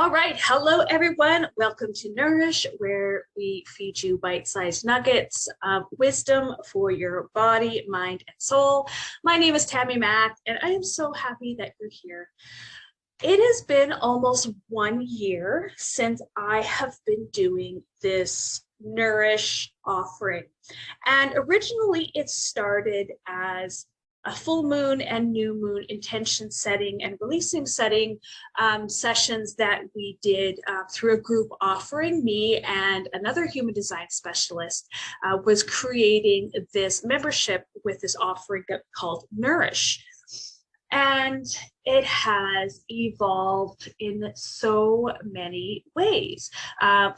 All right. Hello, everyone. Welcome to Nourish, where we feed you bite-sized nuggets of wisdom for your body, mind, and soul. My name is Tammy Mack, and I am so happy that you're here. It has been almost 1 year since I have been doing this Nourish offering. And originally it started as a full moon and new moon intention setting and releasing setting sessions that we did through a group offering. Me and another human design specialist was creating this membership with this offering called Nourish. And it has evolved in so many ways.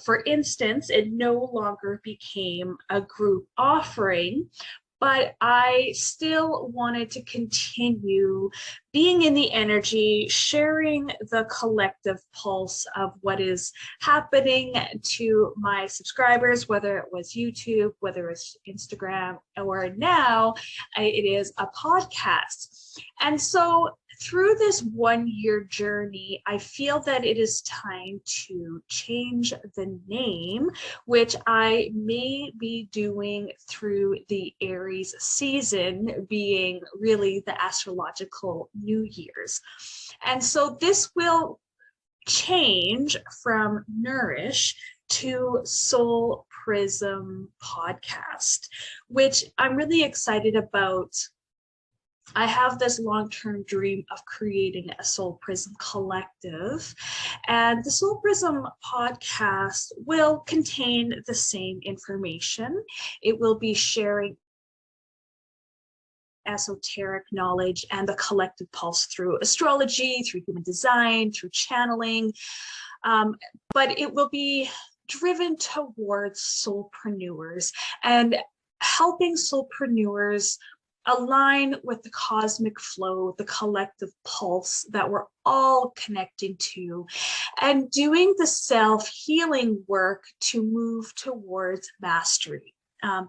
For instance, it no longer became a group offering, but I still wanted to continue being in the energy, sharing the collective pulse of what is happening to my subscribers, whether it was YouTube, whether it's Instagram, or now it is a podcast. And so through this 1 year journey, I feel that it is time to change the name, which I may be doing through the Aries season, being really the astrological New Year's. And so this will change from Nourish to Soul Prism Podcast, which I'm really excited about. I have this long-term dream of creating a Soul Prism collective, and the Soul Prism podcast will contain the same information. It will be sharing esoteric knowledge and the collective pulse through astrology, through human design, through channeling, but it will be driven towards soulpreneurs and helping soulpreneurs align with the cosmic flow, the collective pulse that we're all connecting to, and doing the self-healing work to move towards mastery.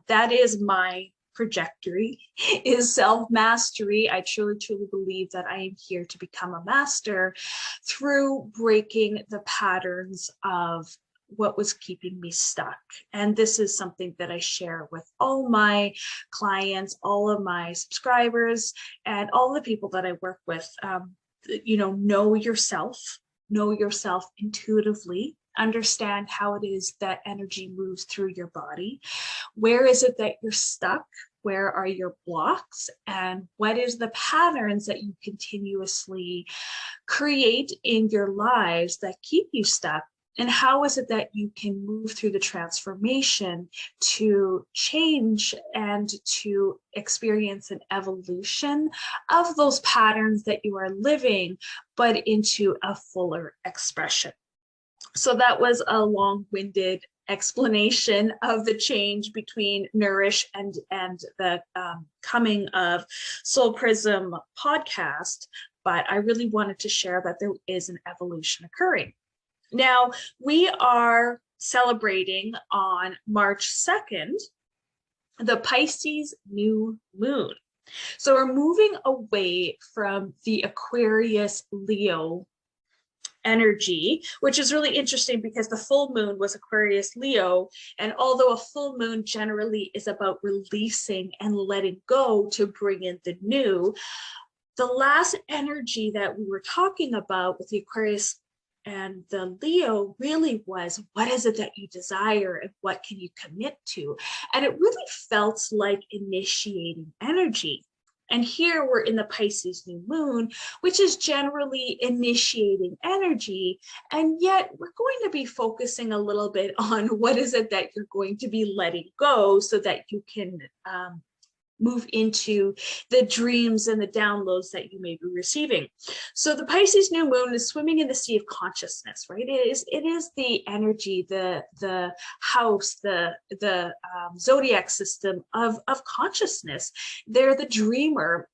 That is my trajectory, is self-mastery. I truly believe that I am here to become a master through breaking the patterns of what was keeping me stuck. And this is something that I share with all my clients, all of my subscribers, and all the people that I work with. Know yourself intuitively, understand how it is that energy moves through your body. Where is it that you're stuck? Where are your blocks? And what is the patterns that you continuously create in your lives that keep you stuck? And how is it that you can move through the transformation to change and to experience an evolution of those patterns that you are living, but into a fuller expression? So that was a long-winded explanation of the change between Nourish and the coming of Soul Prism podcast. But I really wanted to share that there is an evolution occurring. Now, we are celebrating on March 2nd, the Pisces New Moon. So we're moving away from the Aquarius Leo energy, which is really interesting because the full moon was Aquarius Leo. And although a full moon generally is about releasing and letting go to bring in the new, the last energy that we were talking about with the Aquarius and the Leo really was, what is it that you desire and what can you commit to? And it really felt like initiating energy. And here we're in the Pisces New Moon, which is generally initiating energy. And yet we're going to be focusing a little bit on what is it that you're going to be letting go so that you can move into the dreams and the downloads that you may be receiving. So the Pisces New Moon is swimming in the sea of consciousness, right? It is the energy, the house, the zodiac system of consciousness. They're the dreamer.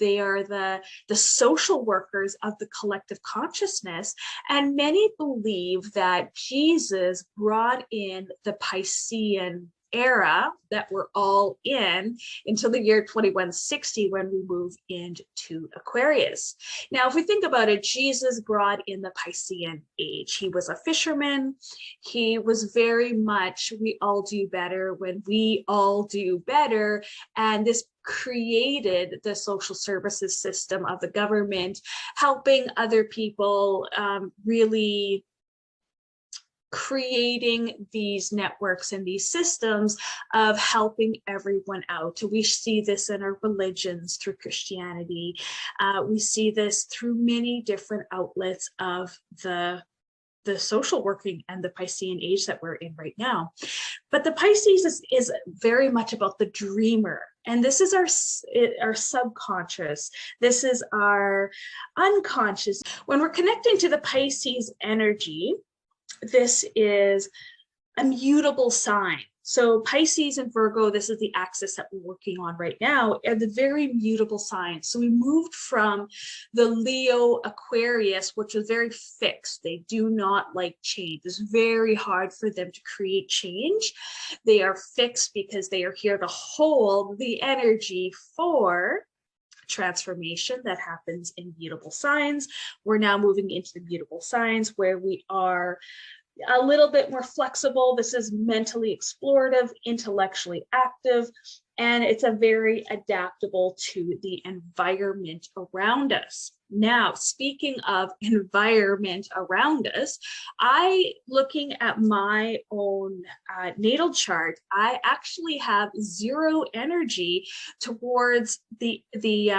They are the social workers of the collective consciousness. And many believe that Jesus brought in the Piscean era that we're all in until the year 2160 when we move into Aquarius. Now, if we think about it, Jesus brought in the Piscean age. He was a fisherman. He was very much, we all do better when we all do better. And this created the social services system of the government, helping other people, really creating these networks and these systems of helping everyone out. We see this in our religions through Christianity. We see this through many different outlets of the social working and the Piscean age that we're in right now. But the Pisces is very much about the dreamer. And this is our subconscious. This is our unconscious. When we're connecting to the Pisces energy, this is a mutable sign. So Pisces and Virgo, this is the axis that we're working on right now, are the very mutable signs. So we moved from the Leo Aquarius, which was very fixed. They do not like change. It's very hard for them to create change. They are fixed because they are here to hold the energy for transformation that happens in mutable signs. We're now moving into the mutable signs where we are a little bit more flexible. This is mentally explorative, intellectually active, and it's a very adaptable to the environment around us. Now, speaking of environment around us, looking at my own natal chart, I actually have 0 energy towards the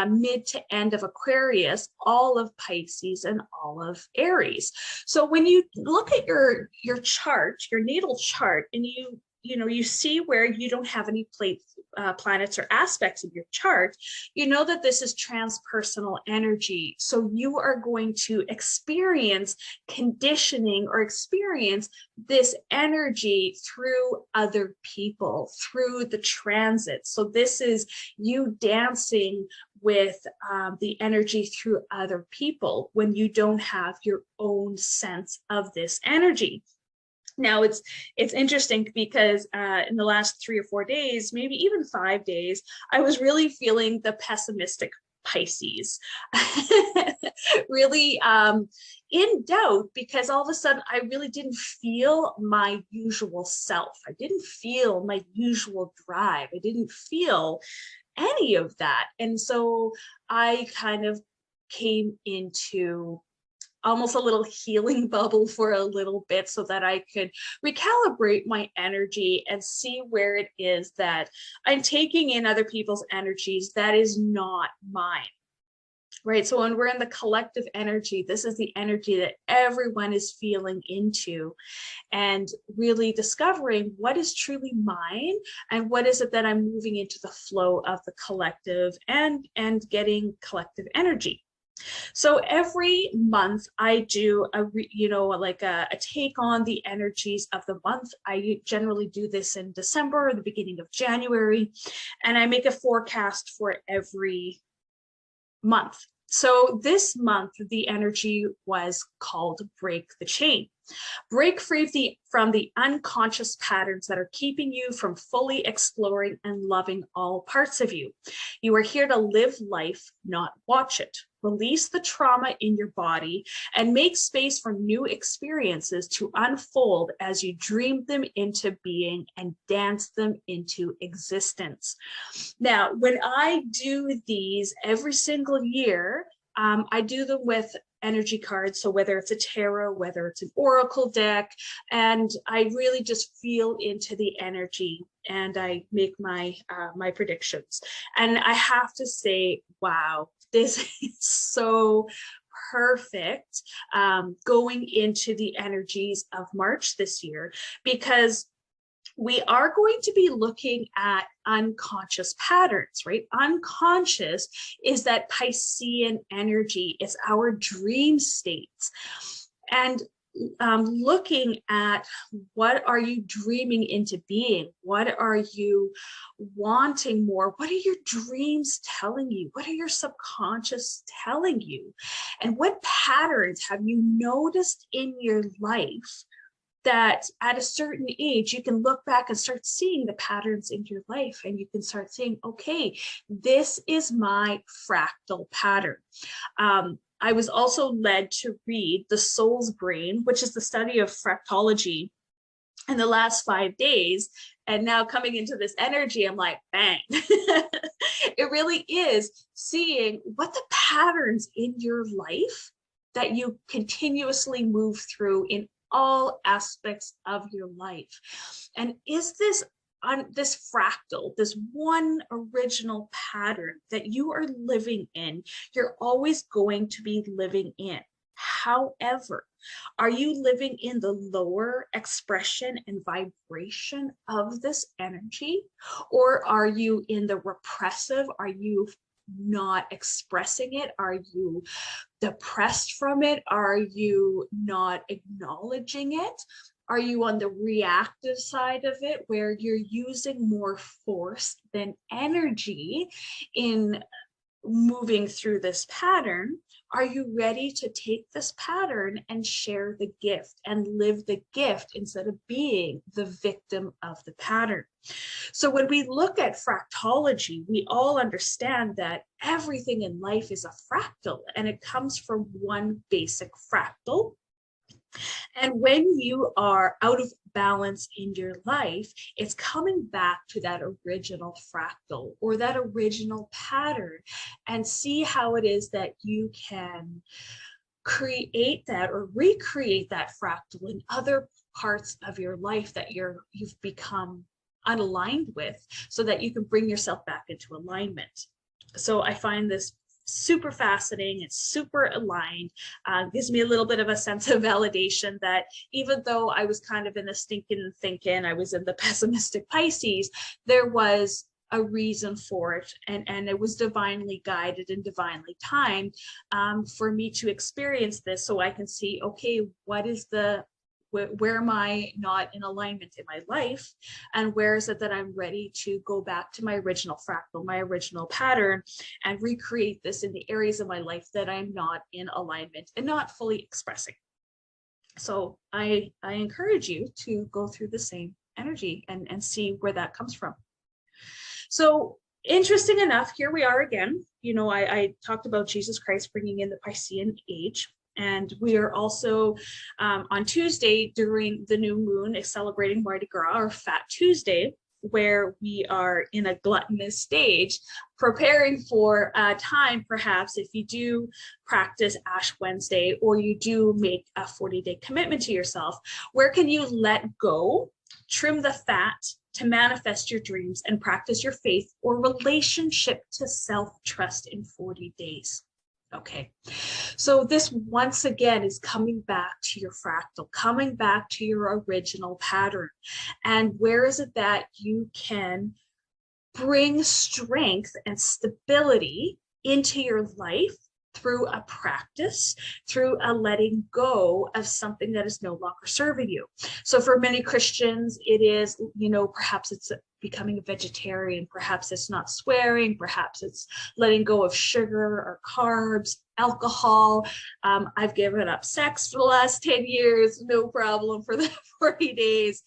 mid to end of Aquarius, all of Pisces, and all of Aries. So when you look at your chart, your natal chart, and you see where you don't have any planets or aspects of your chart, you know that this is transpersonal energy. So you are going to experience conditioning or experience this energy through other people, through the transit. So this is you dancing with the energy through other people when you don't have your own sense of this energy. Now it's interesting because in the last 3 or 4 days, maybe even 5 days, I was really feeling the pessimistic Pisces, really in doubt, because all of a sudden I really didn't feel my usual self. I didn't feel my usual drive. I didn't feel any of that. And so I kind of came into almost a little healing bubble for a little bit so that I could recalibrate my energy and see where it is that I'm taking in other people's energies that is not mine. Right. So when we're in the collective energy, this is the energy that everyone is feeling into, and really discovering what is truly mine and what is it that I'm moving into the flow of the collective and getting collective energy. So every month I do a take on the energies of the month. I generally do this in December or the beginning of January, and I make a forecast for every month. So this month, the energy was called Break the Chain. Break free from the unconscious patterns that are keeping you from fully exploring and loving all parts of you. You are here to live life, not watch it. Release the trauma in your body and make space for new experiences to unfold as you dream them into being and dance them into existence. Now, when I do these every single year, I do them with energy cards. So whether it's a tarot, whether it's an oracle deck, and I really just feel into the energy and I make my my predictions. And I have to say, wow, this is so perfect going into the energies of March this year, because we are going to be looking at unconscious patterns, right? Unconscious is that Piscean energy. It's our dream states. And looking at what are you dreaming into being? What are you wanting more? What are your dreams telling you? What are your subconscious telling you? And what patterns have you noticed in your life that at a certain age, you can look back and start seeing the patterns in your life, and you can start saying, okay, this is my fractal pattern. I was also led to read The Soul's Brain, which is the study of fractology, in the last 5 days. And now coming into this energy, I'm like, bang. It really is seeing what the patterns in your life that you continuously move through in all aspects of your life. And is this on this fractal, this one original pattern that you are living in, you're always going to be living in. However, are you living in the lower expression and vibration of this energy? Or are you in the repressive? Are you not expressing it? Are you depressed from it? Are you not acknowledging it? Are you on the reactive side of it, where you're using more force than energy in moving through this pattern? Are you ready to take this pattern and share the gift and live the gift instead of being the victim of the pattern? So when we look at fractology, we all understand that everything in life is a fractal, and it comes from one basic fractal. And when you are out of balance in your life, it's coming back to that original fractal or that original pattern, and see how it is that you can create that or recreate that fractal in other parts of your life that you've become unaligned with, so that you can bring yourself back into alignment. So I find this super fascinating. It's super aligned. Gives me a little bit of a sense of validation that even though I was kind of in the stinking thinking, I was in the pessimistic Pisces, there was a reason for it, and it was divinely guided and divinely timed for me to experience this, so I can see, okay, what is where am I not in alignment in my life, and where is it that I'm ready to go back to my original fractal, my original pattern, and recreate this in the areas of my life that I'm not in alignment and not fully expressing. So I encourage you to go through the same energy and see where that comes from. So interesting enough, here we are again. You know, I talked about Jesus Christ bringing in the Piscean age. And we are also on Tuesday during the new moon celebrating Mardi Gras, or Fat Tuesday, where we are in a gluttonous stage, preparing for a time, perhaps, if you do practice Ash Wednesday, or you do make a 40-day commitment to yourself, where can you let go, trim the fat to manifest your dreams and practice your faith or relationship to self-trust in 40 days. Okay, so this once again is coming back to your fractal, coming back to your original pattern. And where is it that you can bring strength and stability into your life through a practice, through a letting go of something that is no longer serving you? So for many Christians, it is, you know, perhaps it's becoming a vegetarian, perhaps it's not swearing, perhaps it's letting go of sugar or carbs, alcohol. I've given up sex for the last 10 years, no problem for the 40 days.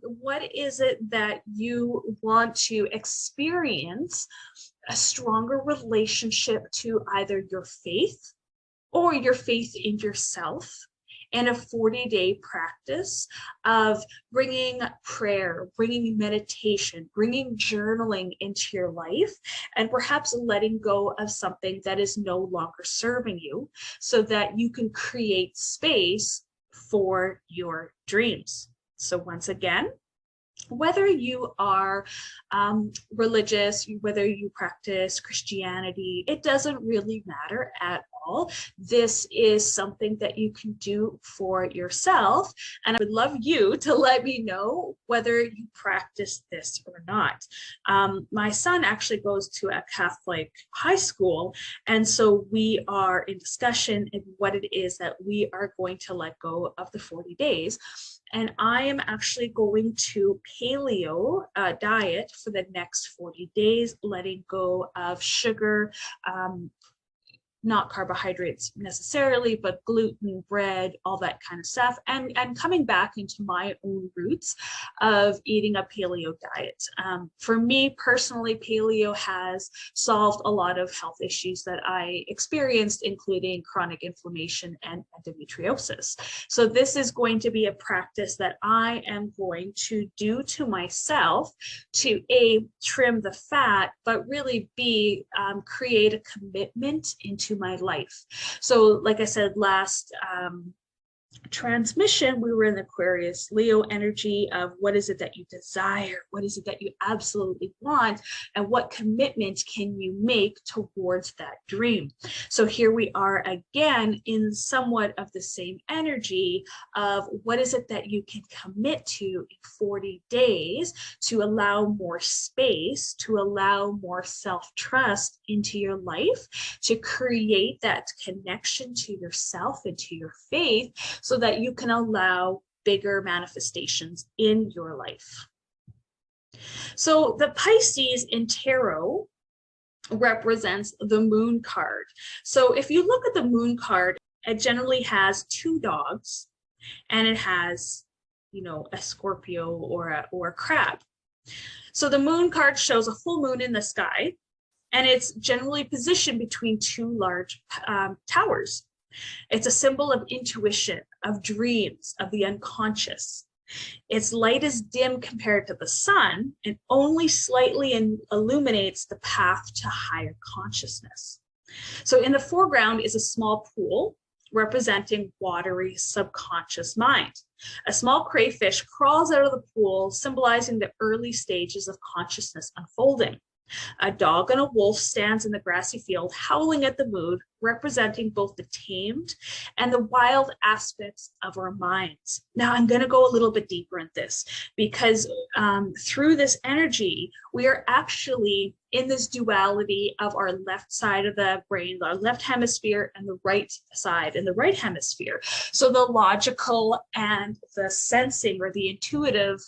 What is it that you want to experience a stronger relationship to either your faith or your faith in yourself, and a 40-day practice of bringing prayer, bringing meditation, bringing journaling into your life, and perhaps letting go of something that is no longer serving you, so that you can create space for your dreams. So once again, whether you are religious, whether you practice Christianity, it doesn't really matter at all. This is something that you can do for yourself. And I would love you to let me know whether you practice this or not. My son actually goes to a Catholic high school. And so we are in discussion in what it is that we are going to let go of the 40 days. And I am actually going to paleo diet for the next 40 days, letting go of sugar, not carbohydrates necessarily, but gluten, bread, all that kind of stuff, and coming back into my own roots of eating a paleo diet. For me personally, paleo has solved a lot of health issues that I experienced, including chronic inflammation and endometriosis. So this is going to be a practice that I am going to do to myself to A, trim the fat, but really B, create a commitment into my life. So like I said, last transmission, we were in the Aquarius Leo energy of what is it that you desire, what is it that you absolutely want, and what commitment can you make towards that dream. So here we are again in somewhat of the same energy of what is it that you can commit to in 40 days to allow more space, to allow more self-trust into your life, to create that connection to yourself and to your faith, so that you can allow bigger manifestations in your life. So the Pisces in tarot represents the moon card. So if you look at the moon card, it generally has two dogs and it has, you know, a Scorpio or a crab. So the moon card shows a full moon in the sky, and it's generally positioned between two large towers. It's a symbol of intuition, of dreams, of the unconscious. Its light is dim compared to the sun and only slightly illuminates the path to higher consciousness. So in the foreground is a small pool representing watery subconscious mind. A small crayfish crawls out of the pool, symbolizing the early stages of consciousness unfolding. A dog and a wolf stands in the grassy field, howling at the moon, representing both the tamed and the wild aspects of our minds. Now, I'm going to go a little bit deeper in this because through this energy, we are actually in this duality of our left side of the brain, our left hemisphere, and the right side and the right hemisphere. So the logical and the sensing or the intuitive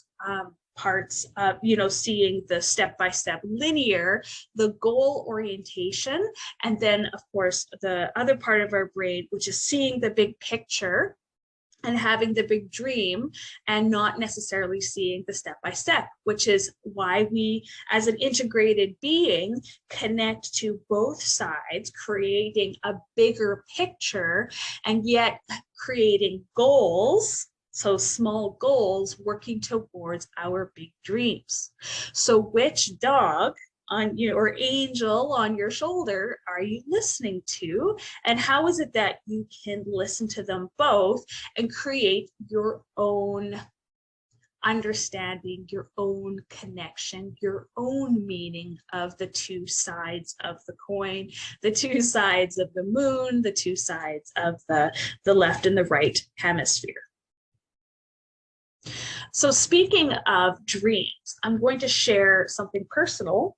parts of, you know, seeing the step-by-step linear, the goal orientation, and then of course the other part of our brain, which is seeing the big picture and having the big dream and not necessarily seeing the step-by-step, which is why we as an integrated being connect to both sides, creating a bigger picture and yet creating goals. So small goals working towards our big dreams. So which dog on you, or angel on your shoulder are you listening to? And how is it that you can listen to them both and create your own understanding, your own connection, your own meaning of the two sides of the coin, the two sides of the moon, the two sides of the left and the right hemisphere. So speaking of dreams, I'm going to share something personal.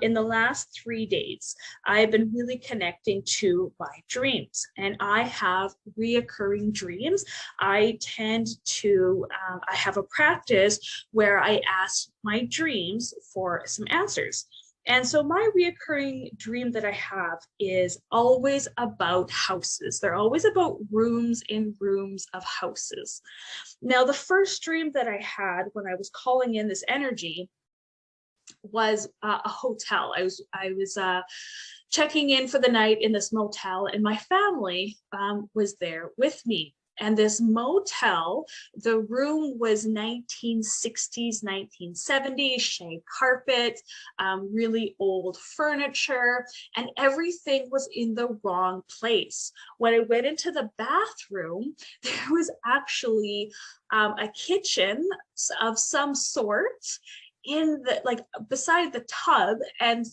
In the last 3 days, I've been really connecting to my dreams, and I have reoccurring dreams. I tend to, I have a practice where I ask my dreams for some answers. And so my reoccurring dream that I have is always about houses. They're always about rooms in rooms of houses. Now, the first dream that I had when I was calling in this energy was a hotel. I was checking in for the night in this motel, and my family was there with me. And this motel, the room was 1960s, 1970s, shag carpet, really old furniture, and everything was in the wrong place. When I went into the bathroom, there was actually a kitchen of some sort in the, like, beside the tub, and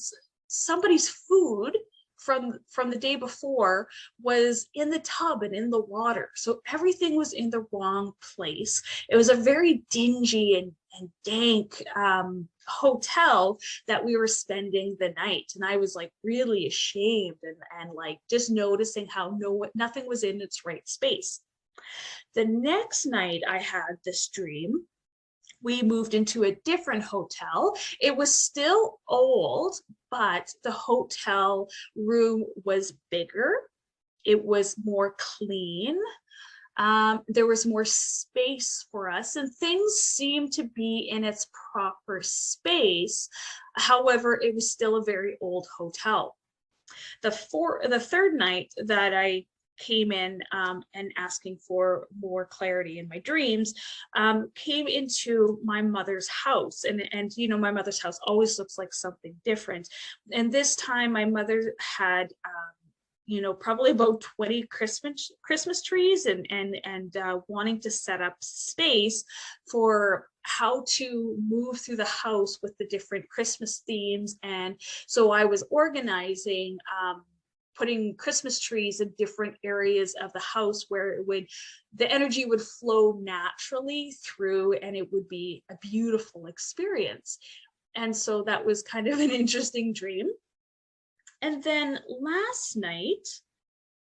somebody's food from the day before was in the tub and in the water. So everything was in the wrong place. It was a very dingy and dank hotel that we were spending the night. And I was like really ashamed and like just noticing how nothing was in its right space. The next night I had this dream we moved into a different hotel. It was still old, but the hotel room was bigger. It was more clean. There was more space for us, and things seemed to be in its proper space. However, it was still a very old hotel. The third night that I came in and asking for more clarity in my dreams, came into my mother's house, and you know, my mother's house always looks like something different. And this time, my mother had you know, probably about 20 Christmas trees, and wanting to set up space for how to move through the house with the different Christmas themes. And so I was organizing, putting Christmas trees in different areas of the house where it would, the energy would flow naturally through, and it would be a beautiful experience. And so that was kind of an interesting dream. And then last night,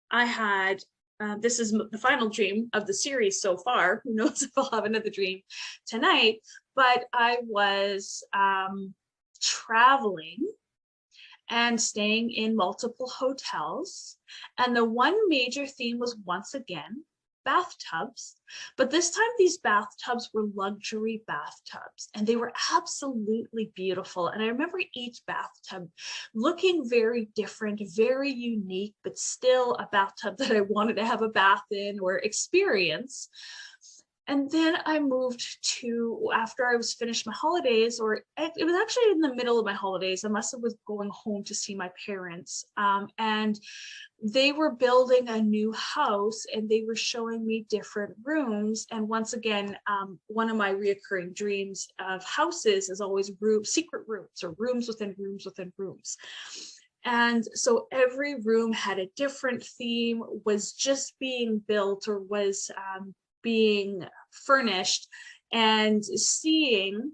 I had, this is the final dream of the series so far. Who knows if I'll have another dream tonight, but I was traveling and staying in multiple hotels. And the one major theme was, once again, bathtubs. But this time these bathtubs were luxury bathtubs, and they were absolutely beautiful. And I remember each bathtub looking very different, very unique, but still a bathtub that I wanted to have a bath in or experience. And then I moved to, after I was finished my holidays, or it was actually in the middle of my holidays, unless it was going home to see my parents. And they were building a new house, and they were showing me different rooms. And once again, one of my reoccurring dreams of houses is always secret rooms, or rooms within rooms within rooms. And so every room had a different theme, was just being built, or was being furnished, and seeing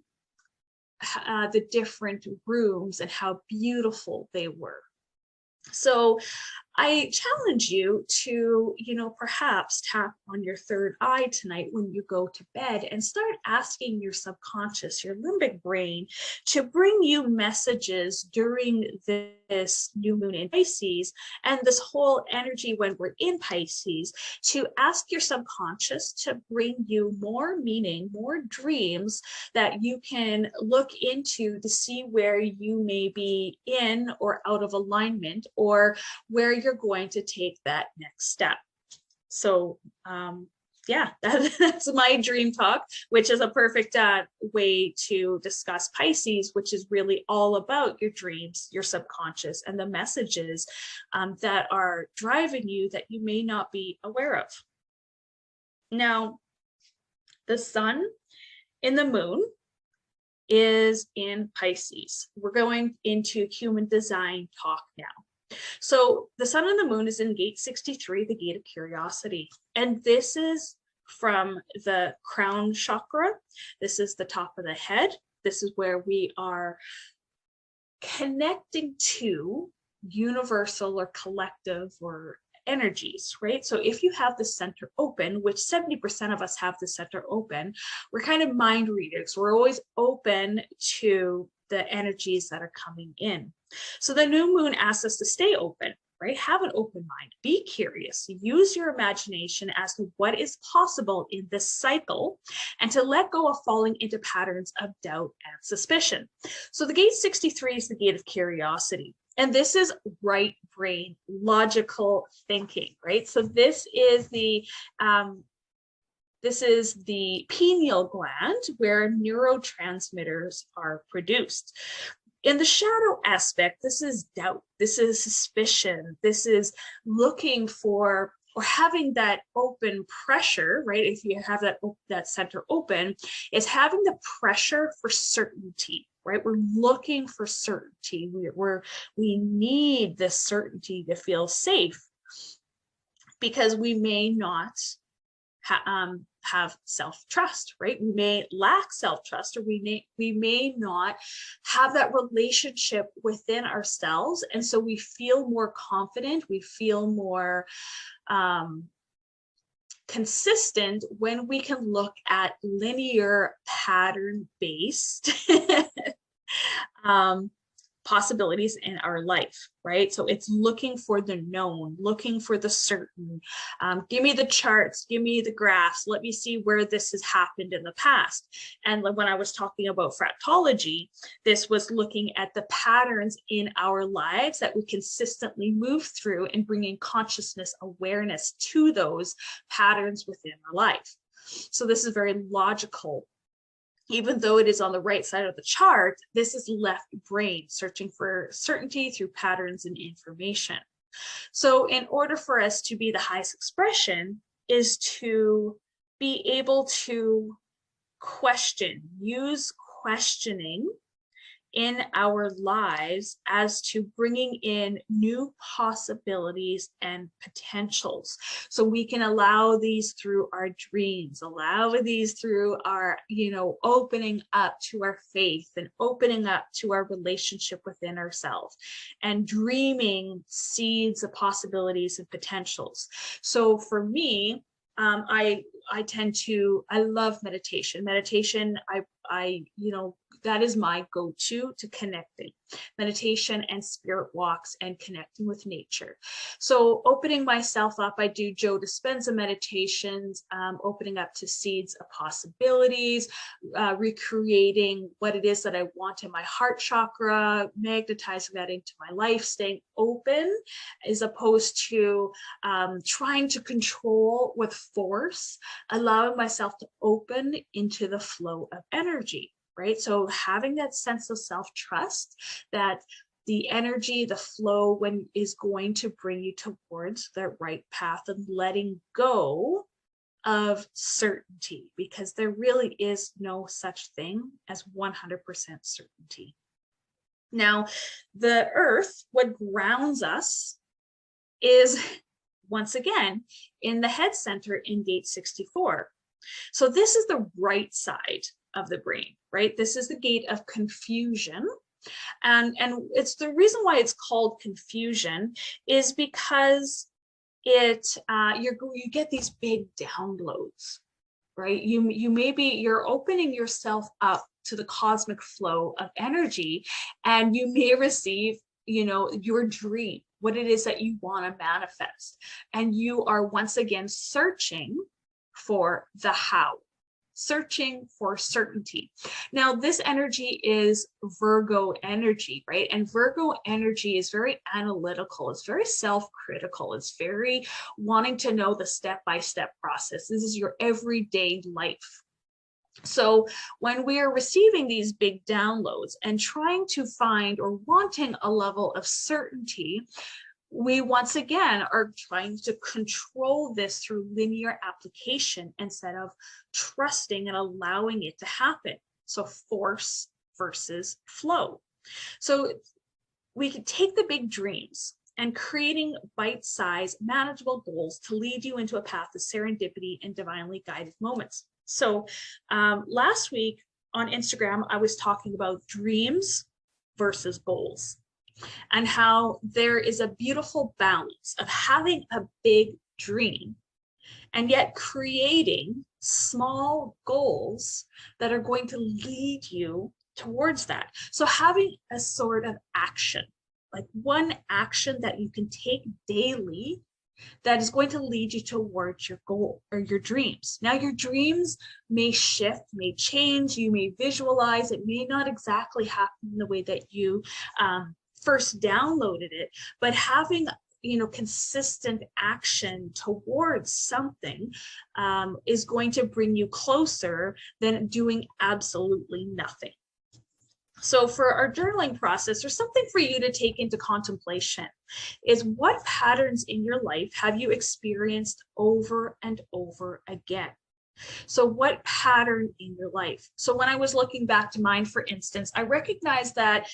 the different rooms and how beautiful they were. So I challenge you to, you know, perhaps tap on your third eye tonight when you go to bed, and start asking your subconscious, your limbic brain, to bring you messages during this new moon in Pisces and this whole energy when we're in Pisces, to ask your subconscious to bring you more meaning, more dreams that you can look into to see where you may be in or out of alignment, or where you're going to take that next step. So yeah, that's my dream talk, which is a perfect way to discuss Pisces, which is really all about your dreams, your subconscious, and the messages that are driving you that you may not be aware of. Now, the sun in the moon is in Pisces. We're going into human design talk now. So the sun and the moon is in gate 63, the gate of curiosity. And this is from the crown chakra. This is the top of the head. This is where we are connecting to universal or collective or energies, right? So if you have the center open, which 70% of us have the center open, we're kind of mind readers. We're always open to the energies that are coming in. So the new moon asks us to stay open, right? Have an open mind, be curious, use your imagination as to what is possible in this cycle, and to let go of falling into patterns of doubt and suspicion. So the gate 63 is the gate of curiosity. And this is right brain, logical thinking, right? So this is the pineal gland, where neurotransmitters are produced. In the shadow aspect, this is doubt, this is suspicion, this is looking for, or having that open pressure, right? If you have that center open, is having the pressure for certainty, right? We're looking for certainty. We need this certainty to feel safe, because we may not have self-trust, right? We may lack self-trust, or we may not have that relationship within ourselves. And so we feel more confident, we feel more consistent when we can look at linear pattern based possibilities in our life, right? So it's looking for the known, looking for the certain. Give me the charts, give me the graphs, let me see where this has happened in the past. And when I was talking about fractology, this was looking at the patterns in our lives that we consistently move through and bringing consciousness awareness to those patterns within our life. So this is very logical. Even though it is on the right side of the chart, this is left brain searching for certainty through patterns and information. So in order for us to be the highest expression is to be able to question, use questioning in our lives as to bringing in new possibilities and potentials. So we can allow these through our dreams, allow these through our, opening up to our faith and opening up to our relationship within ourselves and dreaming seeds of possibilities and potentials. So for me, I love meditation. Meditation, that is my go-to to connecting. Meditation and spirit walks and connecting with nature. So opening myself up, I do Joe Dispenza meditations, opening up to seeds of possibilities, recreating what it is that I want in my heart chakra, magnetizing that into my life, staying open as opposed to trying to control with force, allowing myself to open into the flow of energy. Right? So having that sense of self-trust that the energy, the flow is going to bring you towards the right path and letting go of certainty, because there really is no such thing as 100% certainty. Now, the earth, what grounds us is, once again, in the head center in gate 64. So this is the right side of the brain, right? This is the gate of confusion. And it's the reason why it's called confusion is because you get these big downloads, right? You're opening yourself up to the cosmic flow of energy, and you may receive, your dream, what it is that you want to manifest. And you are once again searching for the how, searching for certainty. Now, this energy is Virgo energy, right? And Virgo energy is very analytical. It's very self-critical. It's very wanting to know the step-by-step process. This is your everyday life. So when we are receiving these big downloads and trying to find or wanting a level of certainty, we once again are trying to control this through linear application instead of trusting and allowing it to happen. So force versus flow. So we could take the big dreams and creating bite-sized, manageable goals to lead you into a path of serendipity and divinely guided moments. So last week on Instagram, I was talking about dreams versus goals, and how there is a beautiful balance of having a big dream and yet creating small goals that are going to lead you towards that. So having a sort of action, like one action that you can take daily that is going to lead you towards your goal or your dreams. Now, your dreams may shift, may change, you may visualize, it may not exactly happen in the way that you first downloaded it, but having consistent action towards something is going to bring you closer than doing absolutely nothing. So for our journaling process, there's something for you to take into contemplation is what patterns in your life have you experienced over and over again? So what pattern in your life? So when I was looking back to mine, for instance, I recognized that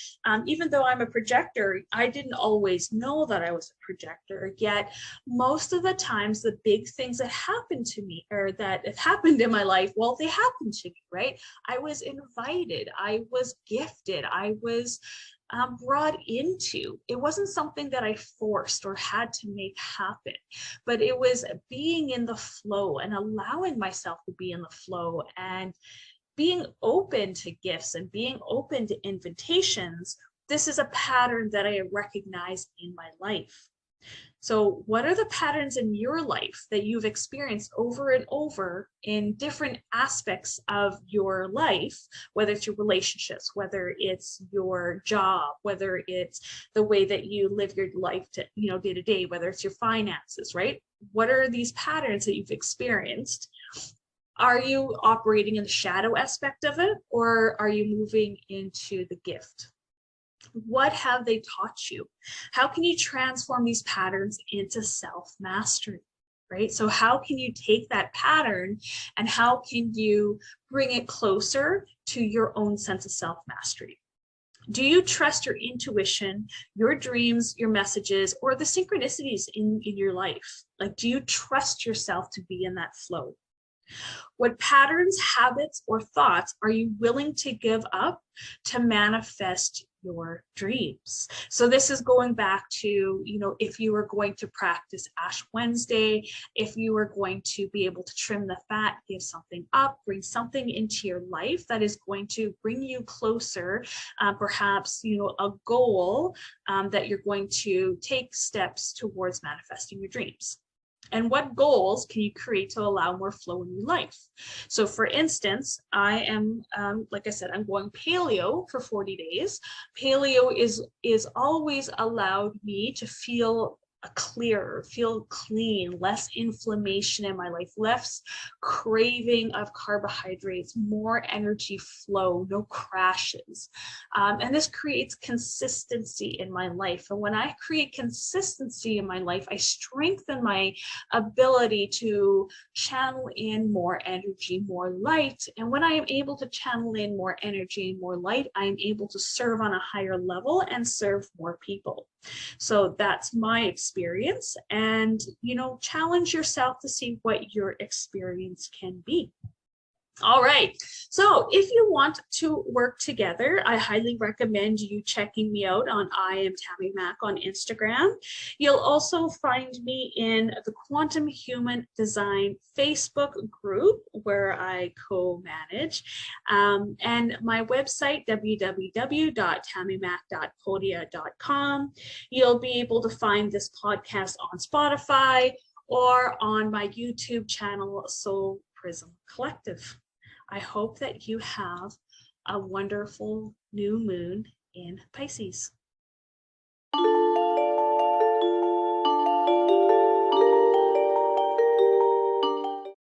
even though I'm a projector, I didn't always know that I was a projector. Yet most of the times, the big things that happened to me or that have happened in my life, well, they happened to me, right? I was invited, I was gifted, I was brought into. It wasn't something that I forced or had to make happen, but it was being in the flow and allowing myself to be in the flow and being open to gifts and being open to invitations. This is a pattern that I recognize in my life. So, what are the patterns in your life that you've experienced over and over in different aspects of your life, whether it's your relationships, whether it's your job, whether it's the way that you live your life to, day to day, whether it's your finances, right? What are these patterns that you've experienced? Are you operating in the shadow aspect of it, or are you moving into the gift? What have they taught you? How can you transform these patterns into self-mastery, right? So how can you take that pattern and how can you bring it closer to your own sense of self-mastery? Do you trust your intuition, your dreams, your messages, or the synchronicities in your life? Like, do you trust yourself to be in that flow? What patterns, habits, or thoughts are you willing to give up to manifest your dreams? So this is going back to, if you were going to practice Ash Wednesday, if you were going to be able to trim the fat, give something up, bring something into your life that is going to bring you closer, perhaps, a goal that you're going to take steps towards manifesting your dreams. And what goals can you create to allow more flow in your life? So for instance, I am, like I said, I'm going paleo for 40 days. Paleo is always allowed me to feel clearer, feel clean, less inflammation in my life, less craving of carbohydrates, more energy flow, no crashes. And this creates consistency in my life. And when I create consistency in my life, I strengthen my ability to channel in more energy, more light. And when I am able to channel in more energy and more light, I am able to serve on a higher level and serve more people. So that's my experience. And, challenge yourself to see what your experience can be. All right. So if you want to work together, I highly recommend you checking me out on I am Tammy Mac on Instagram. You'll also find me in the Quantum Human Design Facebook group where I co-manage, and my website, www.tammymac.podia.com. You'll be able to find this podcast on Spotify or on my YouTube channel, Soul Prism Collective. I hope that you have a wonderful new moon in Pisces.